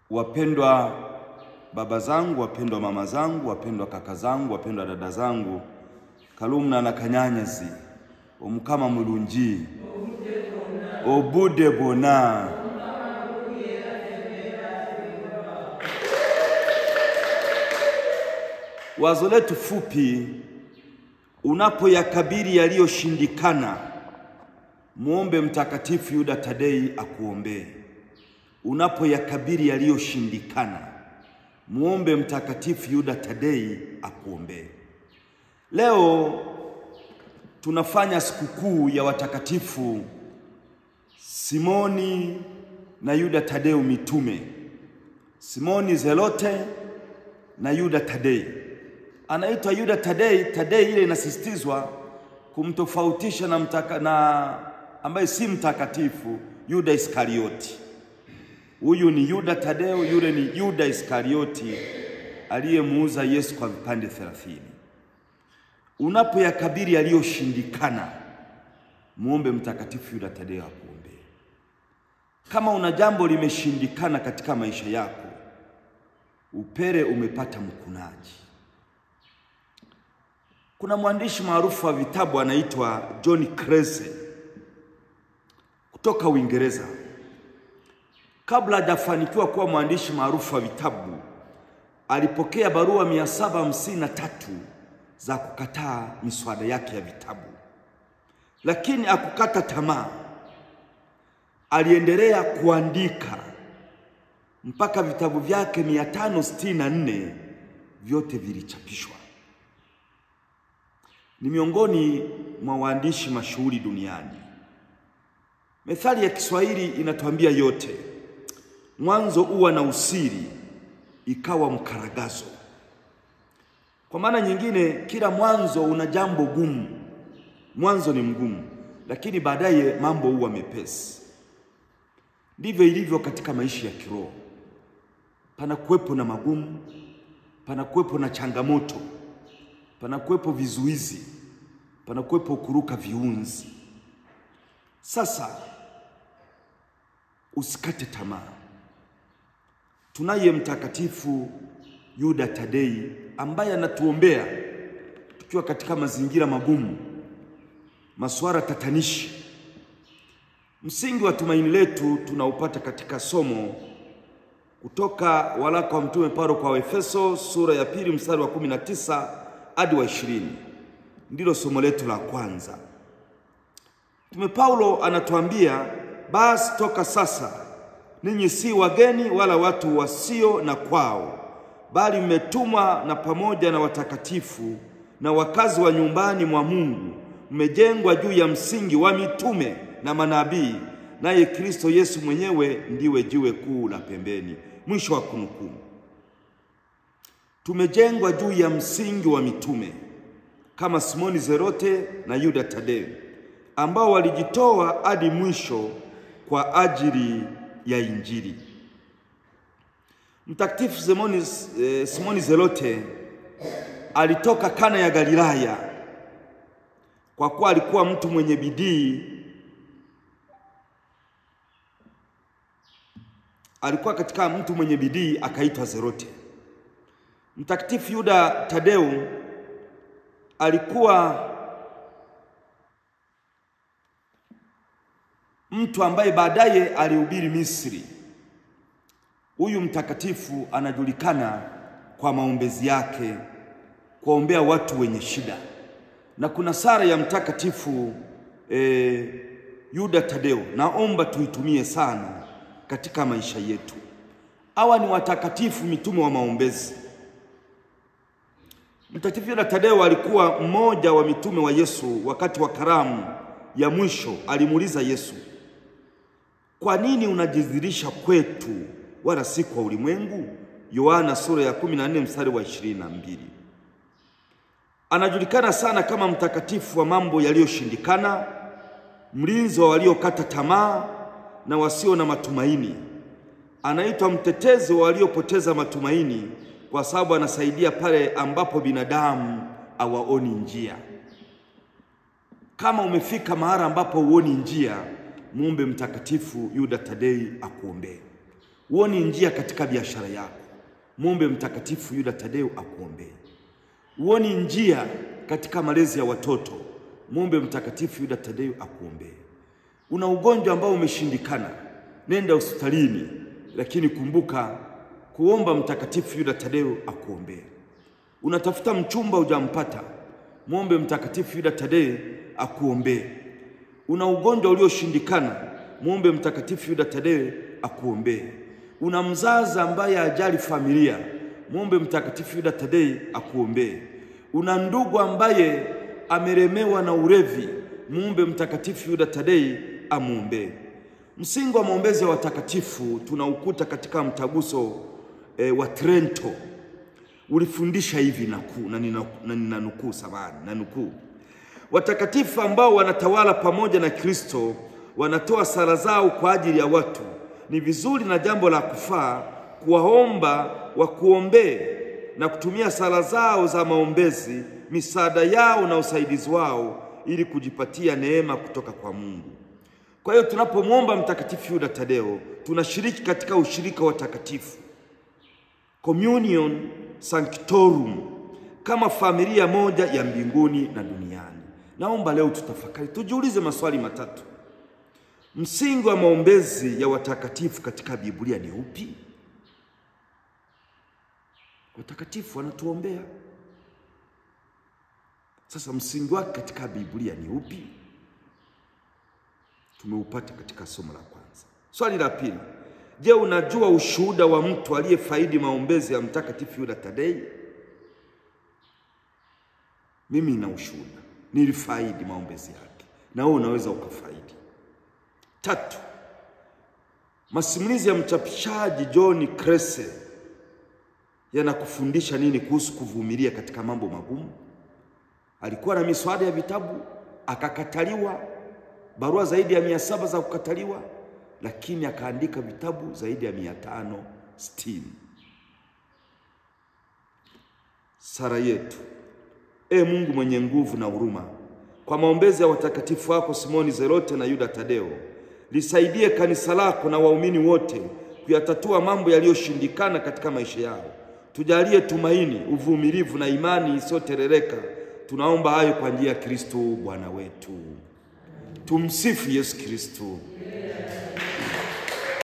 Wapendwa baba zangu, wapendwa mama zangu, wapendwa kaka zangu, wapendwa dada zangu, kalumna na kanyanyazi, omukama mulungi, obude bona. Wazo letu fupi, unapoyakabili yaliyoshindikana, muombe Mtakatifu Yuda Tadei akuombee. Unapoyakabili yaliyoshindikana, muombe Mtakatifu Yuda Tadei akuombee. Leo tunafanya sikukuu ya watakatifu Simoni na Yuda Tadeu mitume. Simoni Zelote na Yuda Tadei. Anaitwa Yuda Tadei. Tadei ile inasisitizwa kumtofautisha na ambaye si mtakatifu, Yuda Iskarioti. Huyu ni Yuda Tadeu, yule ni Yuda Iskarioti aliyemuuza Yesu kwa vipande 30. Unapoyakabili yaliyoshindikana, muombe Mtakatifu Yuda Tadeu akuombee. Kama una jambo limeshindikana katika maisha yako, upere umepata mkunaji. Kuna mwandishi maarufu wa vitabu anaitwa John Cressy kutoka Uingereza. Kabla hajafanikiwa kuwa mwandishi maarufu wa vitabu, alipokea barua 753 za kukataa miswada yake ya vitabu. Lakini akukata tamaa. Aliendelea kuandika mpaka vitabu vyake 564 vyote vilichapishwa. Ni miongoni mwa waandishi mashuhuri duniani. Methali ya Kiswahili inatuambia yote. Mwanzo uwa na usiri, ikawa mkaragazo. Kwa maana nyingine, kila mwanzo una jambo gumu. Mwanzo ni mgumu, lakini baadaye mambo huwa mepesi. Ndivyo ilivyo katika maisha ya kiroho. Pana kuwepo na magumu, pana kuwepo na changamoto, pana kuwepo vizuizi, pana kuwepo kuruka viunzi. Sasa usikate tamaa. Tunaye Mtakatifu Yuda Tadei ambaye anatuombea tukiwa katika mazingira magumu, masuala tatanishi. Msingi wa tumaini letu tunaupata katika somo kutoka waraka wa Mtume Paulo kwa Waefeso sura ya 2 mstari wa 19 hadi wa 20. Ndilo somo letu la kwanza. Mtume Paulo anatuambia, basi toka sasa ninyi si wageni wala watu wasio na kwao, bali mmetumwa na pamoja na watakatifu na wakazi wa nyumbani mwa Mungu, mmejengwa juu ya msingi wa mitume na manabii, naye Kristo Yesu mwenyewe ndiwe jiwe kuu la pembeni. Mwisho wa kunukuu. Tumejengwa juu ya msingi wa mitume kama Simoni Zelote na Yuda Tadeu, ambao walijitoa hadi mwisho kwa ajili ya Injili. Mtakatifu Simoni Zelote alitoka Kana ya Galilaya kwa kuwa alikuwa mtu mwenye bidii. Alikuwa katika mtu mwenye bidii akaitwa Zelote. Mtakatifu Yuda Tadeu alikuwa mtu ambaye baadaye alihubiri Misri. Huyu mtakatifu anajulikana kwa maombezi yake, kuombea watu wenye shida. Na kuna sala ya Mtakatifu Yuda Tadeu, naomba tuitumie sana katika maisha yetu. Hawa ni watakatifu mitume wa maombezi. Mtakatifu Yuda Tadeu alikuwa mmoja wa mitume wa Yesu. Wakati wa karamu ya mwisho alimuuliza Yesu, kwa nini unajidhihirisha kwetu wala si kwa ulimwengu? Yohana sura ya 14 mstari wa 22. Anajulikana sana kama mtakatifu wa mambo yaliyoshindikana, mlinzi wa waliokata tamaa na wasio na matumaini. Anaitwa mtetezi wa waliopoteza matumaini kwa sababu anasaidia pale ambapo binadamu hawaoni njia. Kama umefika mahali ambapo huoni njia, muombe Mtakatifu Yuda Tadei akuombee. Uoni njia katika biashara yako, muombe Mtakatifu Yuda Tadeo akuombee. Uoni njia katika malezi ya watoto, muombe Mtakatifu Yuda Tadeo akuombee. Una ugonjwa ambao umeshindikana, nenda hospitalini, lakini kumbuka kuomba Mtakatifu Yuda Tadeo akuombee. Unatafuta mchumba hujampata, muombe Mtakatifu Yuda Tadeo akuombee. Una ugonjwa ulioshindikana, muombe Mtakatifu Yuda Tadeo akuombee. Una mzazi ambaye hajali familia, muombe Mtakatifu Yuda Tadeo akuombee. Una ndugu ambaye amelemewa na ulevi, muombe Mtakatifu Yuda Tadeo amuombee. Msingi wa maombezi ya watakatifu tunaukuta katika mtaguso wa Trento. Ulifundisha hivi nanukuu. Watakatifu ambao wanatawala pamoja na Kristo wanatoa sala zao kwa ajili ya watu. Ni vizuri na jambo la kufaa kuwaomba wakuombee na kutumia sala zao za maombezi, misaada yao na usaidizi wao ili kujipatia neema kutoka kwa Mungu. Kwa hiyo tunapomwomba Mtakatifu Yuda Tadeo, tunashiriki katika ushirika wa takatifu, communion sanctorum, kama familia moja ya mbinguni na duniani. Naomba leo tutafakari, tujiulize maswali matatu. Msingi wa maombezi ya watakatifu katika Biblia ni upi? Watakatifu wanatuombea. Sasa msingi wake katika Biblia ni upi? Tumeupata katika somo la kwanza. Swali la pili, je, unajua ushuhuda wa mtu aliyefaidi maombezi ya Mtakatifu Yuda Tadeo? Mimi nina ushuhuda, nilifaidi maombezi yake, na wewe unaweza ukafaidi. Tatu, masimulizi ya mchapishaji John Cresse yanakufundisha nini kuhusu kuvumilia katika mambo magumu? Alikuwa na miswada ya vitabu, akakataliwa, barua zaidi ya 700 za kukataliwa, lakini akaandika vitabu zaidi ya 560. Sala yetu. Mungu mwenye nguvu na huruma, kwa maombezi ya watakatifu wako Simoni Zelote na Yuda Tadeo, lisaidie kanisa lako na waumini wote kuyatatua mambo yaliyoshindikana katika maisha yao. Tujalie tumaini, uvumilivu na imani isiyoterereka. Tunaomba hayo kwa njia ya Kristo Bwana wetu. Tumsifu Yesu Kristo.